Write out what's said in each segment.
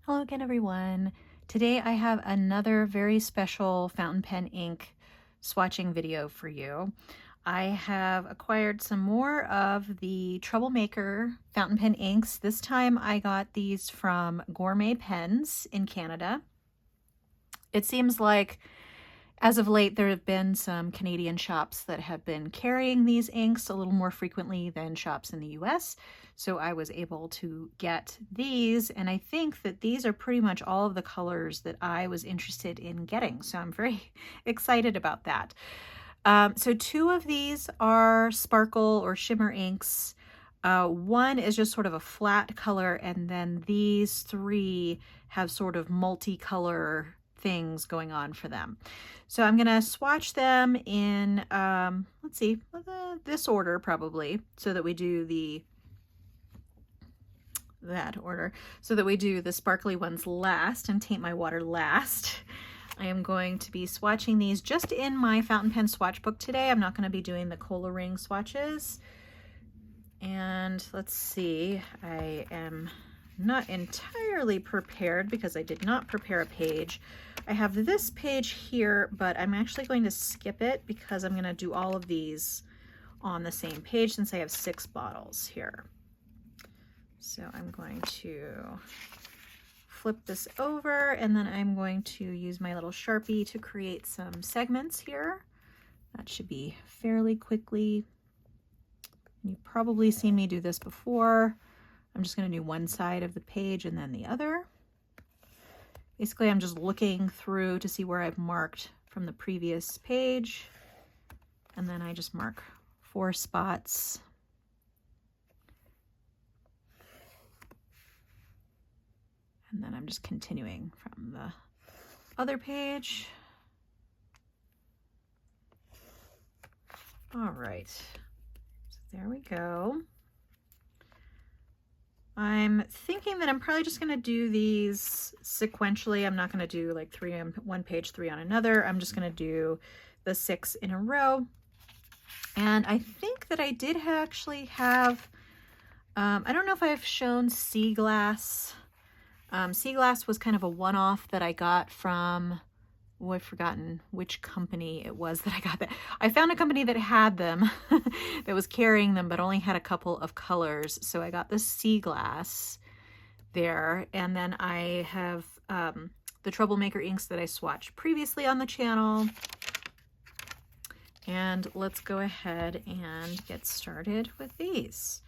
Hello again, everyone. Today I have another very special fountain pen ink swatching video for you. I have acquired some more of the Troublemaker fountain pen inks. This time I got these from Gourmet Pens in Canada. It seems like as of late, there have been some Canadian shops that have been carrying these inks a little more frequently than shops in the US. So I was able to get these, and I think that these are pretty much all of the colors that I was interested in getting. So I'm very excited about that. So two of these are sparkle or shimmer inks. One is just sort of a flat color, and then these three have sort of multicolor things going on for them. So I'm going to swatch them in, let's see, this order probably, so that we do that order, so that we do the sparkly ones last and Taint My Water last. I am going to be swatching these just in my fountain pen swatch book today. I'm not going to be doing the Cola Ring swatches. And let's see, I am not entirely prepared because I did not prepare a page. I have this page here, but I'm actually going to skip it because I'm going to do all of these on the same page since I have 6 bottles here. So I'm going to flip this over, and then I'm going to use my little Sharpie to create some segments here. That should be fairly quickly. You've probably seen me do this before. I'm just going to do one side of the page and then the other. Basically, I'm just looking through to see where I've marked from the previous page, and then I just mark 4 spots. And then I'm just continuing from the other page. All right, so there we go. I'm thinking that I'm probably just going to do these sequentially. I'm not going to do like 3 on one page, 3 on another. I'm just going to do the 6 in a row. And I think that I did actually have, I don't know if I've shown Sea Glass. Sea Glass was kind of a one-off that I got from, oh, I've forgotten which company it was that I got that. I found a company that had them, that was carrying them, but only had a couple of colors. So I got the Sea Glass there. And then I have the Troublemaker inks that I swatched previously on the channel. And let's go ahead and get started with these.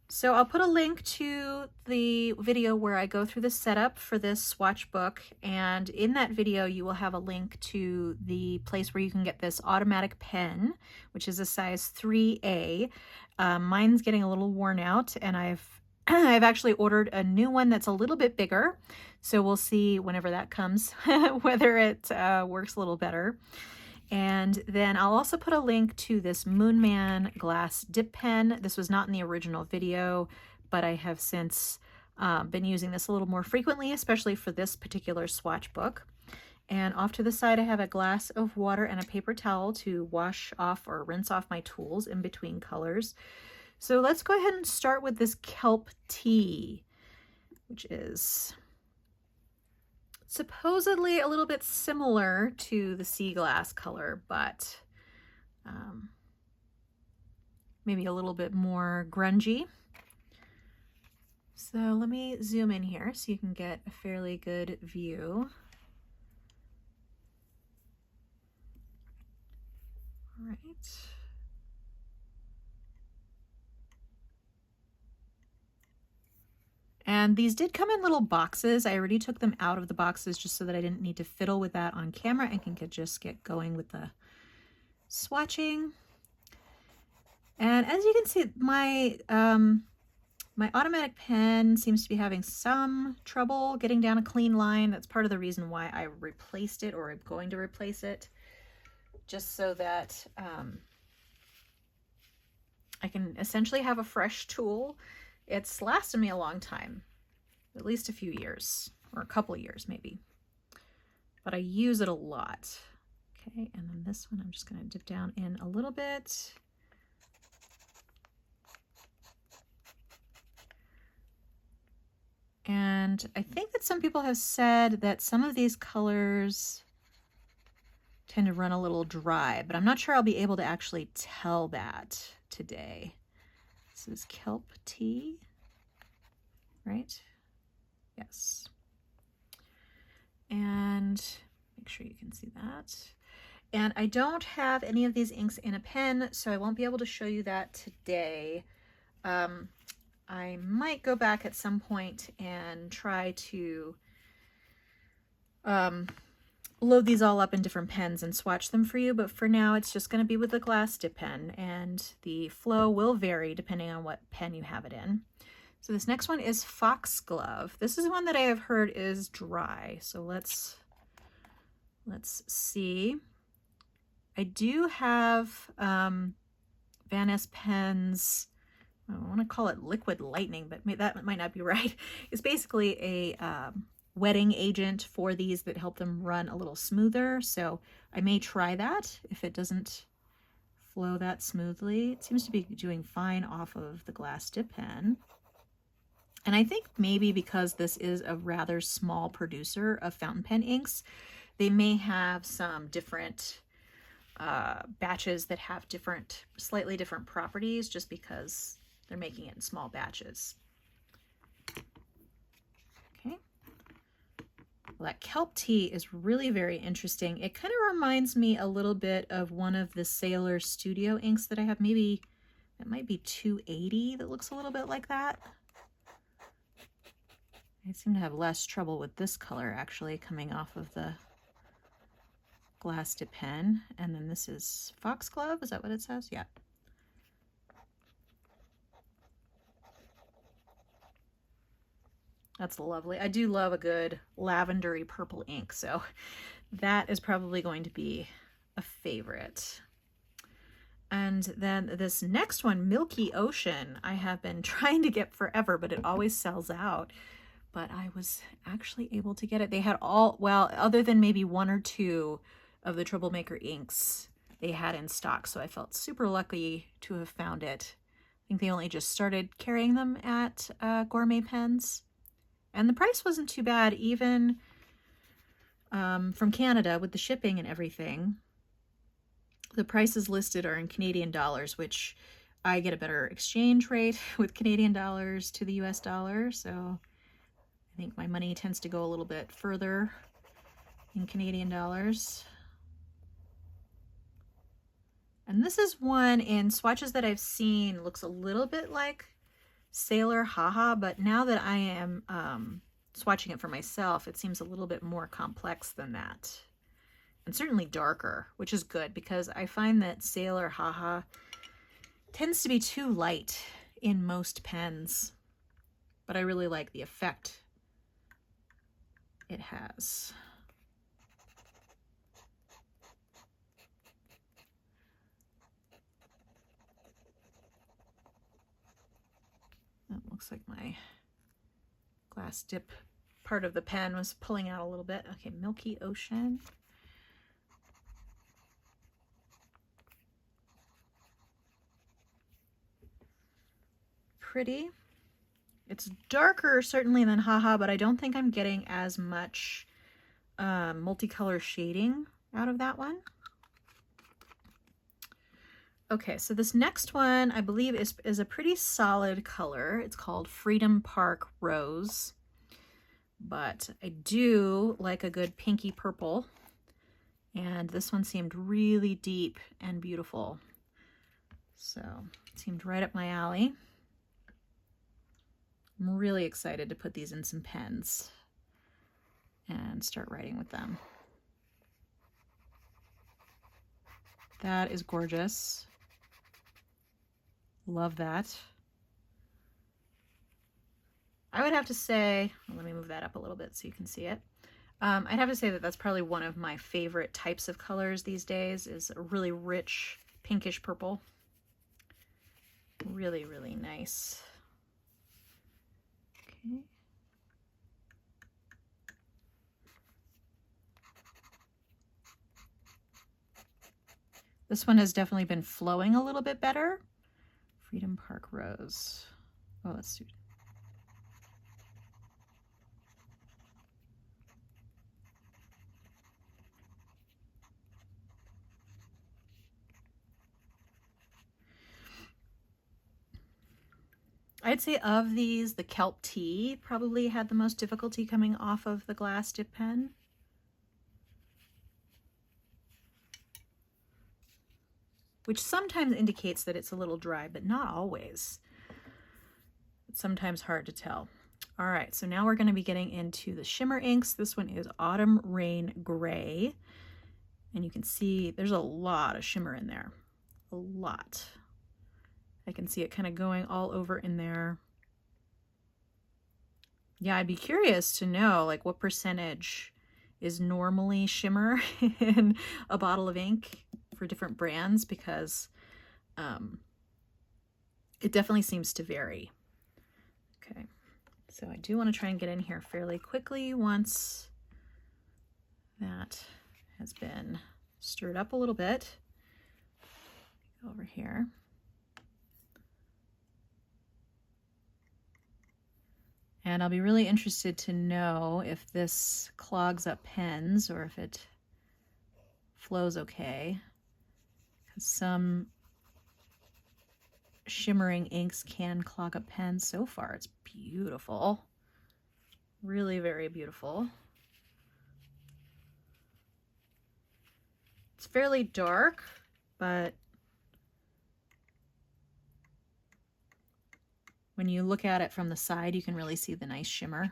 So I'll put a link to the video where I go through the setup for this swatch book, and in that video you will have a link to the place where you can get this automatic pen, which is a size 3A. Mine's getting a little worn out, and I've actually ordered a new one that's a little bit bigger, so we'll see whenever that comes whether it works a little better. And then I'll also put a link to this Moonman glass dip pen. This was not in the original video, but I have since been using this a little more frequently, especially for this particular swatch book. And off to the side, I have a glass of water and a paper towel to wash off or rinse off my tools in between colors. So let's go ahead and start with this Kelp Tea, which is supposedly a little bit similar to the Sea Glass color, but maybe a little bit more grungy. So let me zoom in here so you can get a fairly good view. All right. And these did come in little boxes. I already took them out of the boxes just so that I didn't need to fiddle with that on camera and can just get going with the swatching. And as you can see, my my automatic pen seems to be having some trouble getting down a clean line. That's part of the reason why I replaced it, or I'm going to replace it, just so that I can essentially have a fresh tool. It's lasted me a long time, at least a few years, or a couple of years maybe, but I use it a lot. Okay, and then this one I'm just going to dip down in a little bit. And I think that some people have said that some of these colors tend to run a little dry, but I'm not sure I'll be able to actually tell that today. This is Kelp Tea, right? Yes. And make sure you can see that. And I don't have any of these inks in a pen, so I won't be able to show you that today. I might go back at some point and try to load these all up in different pens and swatch them for you, but for now it's just going to be with the glass dip pen, and the flow will vary depending on what pen you have it in. So this next one is Foxglove. This is one that I have heard is dry, so let's see. I do have Van Ness pens. I want to call it Liquid Lightning, but that might not be right. It's basically a wetting agent for these that help them run a little smoother. So I may try that if it doesn't flow that smoothly. It seems to be doing fine off of the glass dip pen. And I think maybe because this is a rather small producer of fountain pen inks, they may have some different batches that have slightly different properties just because they're making it in small batches. Okay. Well, that Kelp Tea is really very interesting. It kind of reminds me a little bit of one of the Sailor Studio inks that I have. Maybe it might be 280 that looks a little bit like that. I seem to have less trouble with this color actually coming off of the glass dip pen. And then this is Foxglove, is that what it says? Yeah. That's lovely. I do love a good lavendery purple ink, so that is probably going to be a favorite. And then this next one, Milky Ocean, I have been trying to get forever, but it always sells out. But I was actually able to get it. They had all, well, other than maybe one or two of the Troublemaker inks they had in stock, so I felt super lucky to have found it. I think they only just started carrying them at Gourmet Pens. And the price wasn't too bad, even from Canada with the shipping and everything. The prices listed are in Canadian dollars, which I get a better exchange rate with Canadian dollars to the US dollar. So I think my money tends to go a little bit further in Canadian dollars. And this is one in swatches that I've seen, looks a little bit like Sailor Haha, but now that I am swatching it for myself, it seems a little bit more complex than that. And certainly darker, which is good because I find that Sailor Haha tends to be too light in most pens, but I really like the effect it has. That looks like my glass dip part of the pen was pulling out a little bit. Okay, Milky Ocean. Pretty. It's darker certainly than Haha, but I don't think I'm getting as much multicolor shading out of that one. Okay, so this next one I believe is a pretty solid color. It's called Freedom Park Rose, but I do like a good pinky purple, and this one seemed really deep and beautiful, so it seemed right up my alley. I'm really excited to put these in some pens and start writing with them. That is gorgeous. Love that. I would have to say, let me move that up a little bit so you can see it. I'd have to say that that's probably one of my favorite types of colors these days, is a really rich pinkish purple. Really, really nice. Okay. This one has definitely been flowing a little bit better. Freedom Park Rose. Oh, let's do. I'd say of these, the Kelp Tea probably had the most difficulty coming off of the glass dip pen. Which sometimes indicates that it's a little dry, but not always. It's sometimes hard to tell. All right, so now we're going to be getting into the shimmer inks. This one is Autumn Rain Gray. And you can see there's a lot of shimmer in there. A lot. I can see it kind of going all over in there. Yeah, I'd be curious to know like what percentage is normally shimmer in a bottle of ink for different brands, because it definitely seems to vary. Okay, so I do want to try and get in here fairly quickly once that has been stirred up a little bit. Go over here. And I'll be really interested to know if this clogs up pens or if it flows okay. Some shimmering inks can clog up pens. So far, it's beautiful. Really very beautiful. It's fairly dark, but when you look at it from the side, you can really see the nice shimmer.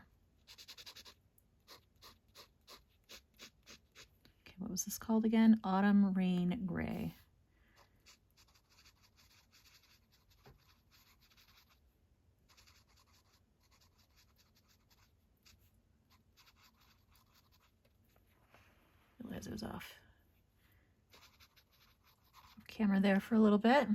Okay, what was this called again? Autumn Rain Gray. Realize it was off camera there for a little bit.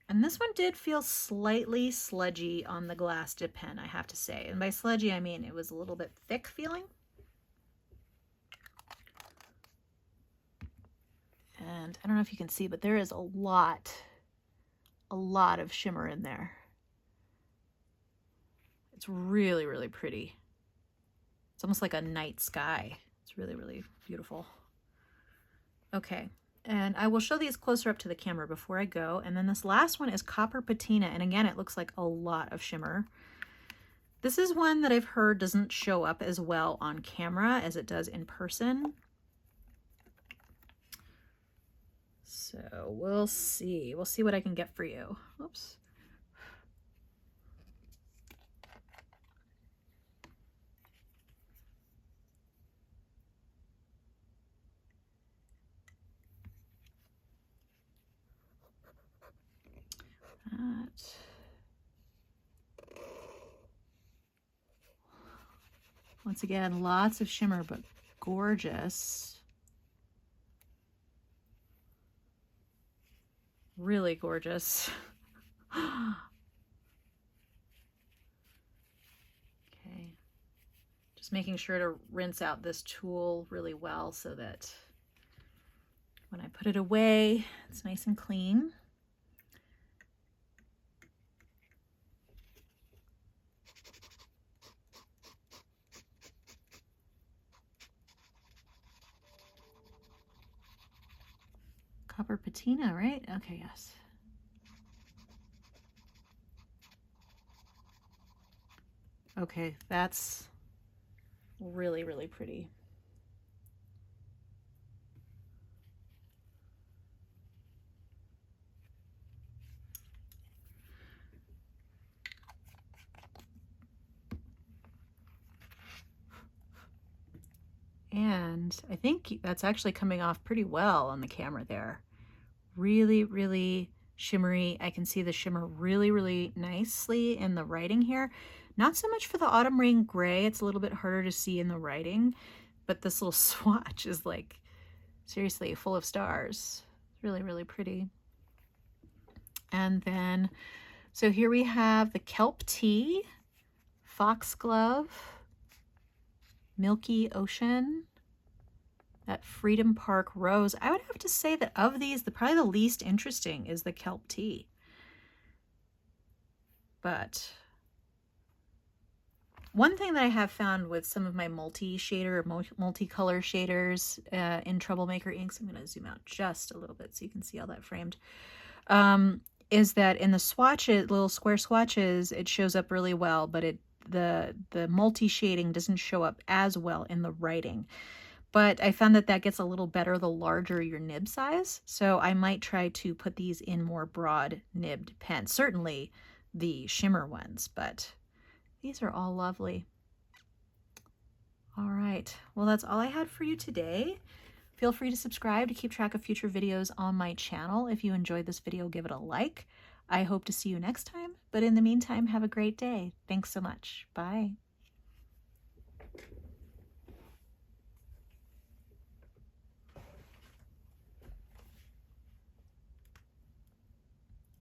And this one did feel slightly sludgy on the glass dip pen, I have to say. And by sludgy, I mean it was a little bit thick feeling. And I don't know if you can see, but there is a lot of shimmer in there. It's really, really pretty. It's almost like a night sky. It's really, really beautiful. Okay, and I will show these closer up to the camera before I go. And then this last one is Copper Patina. And again, it looks like a lot of shimmer. This is one that I've heard doesn't show up as well on camera as it does in person. So we'll see. We'll see what I can get for you. Oops. That. Once again, lots of shimmer, but gorgeous. Really gorgeous. Okay. Just making sure to rinse out this tool really well so that when I put it away, it's nice and clean. Copper Patina, right? Okay, yes. Okay, that's really, really pretty. And I think that's actually coming off pretty well on the camera there. Really, really shimmery. I can see the shimmer really, really nicely in the writing here. Not so much for the Autumn Rain Gray. It's a little bit harder to see in the writing, but this little swatch is like, seriously, full of stars. Really, really pretty. And then, so here we have the Kelp Tea, Foxglove, Milky Ocean, that Freedom Park Rose. I would have to say that of these, probably the least interesting is the Kelp Tea. But one thing that I have found with some of my multi-shader or multicolor shaders in Troublemaker inks, I'm going to zoom out just a little bit so you can see all that framed, is that in the swatches, little square swatches, it shows up really well, but the multi-shading doesn't show up as well in the writing. But I found that that gets a little better the larger your nib size. So I might try to put these in more broad nibbed pens. Certainly the shimmer ones, but these are all lovely. All right, well, that's all I had for you today. Feel free to subscribe to keep track of future videos on my channel. If you enjoyed this video, give it a like. I hope to see you next time, but in the meantime, have a great day. Thanks so much. Bye.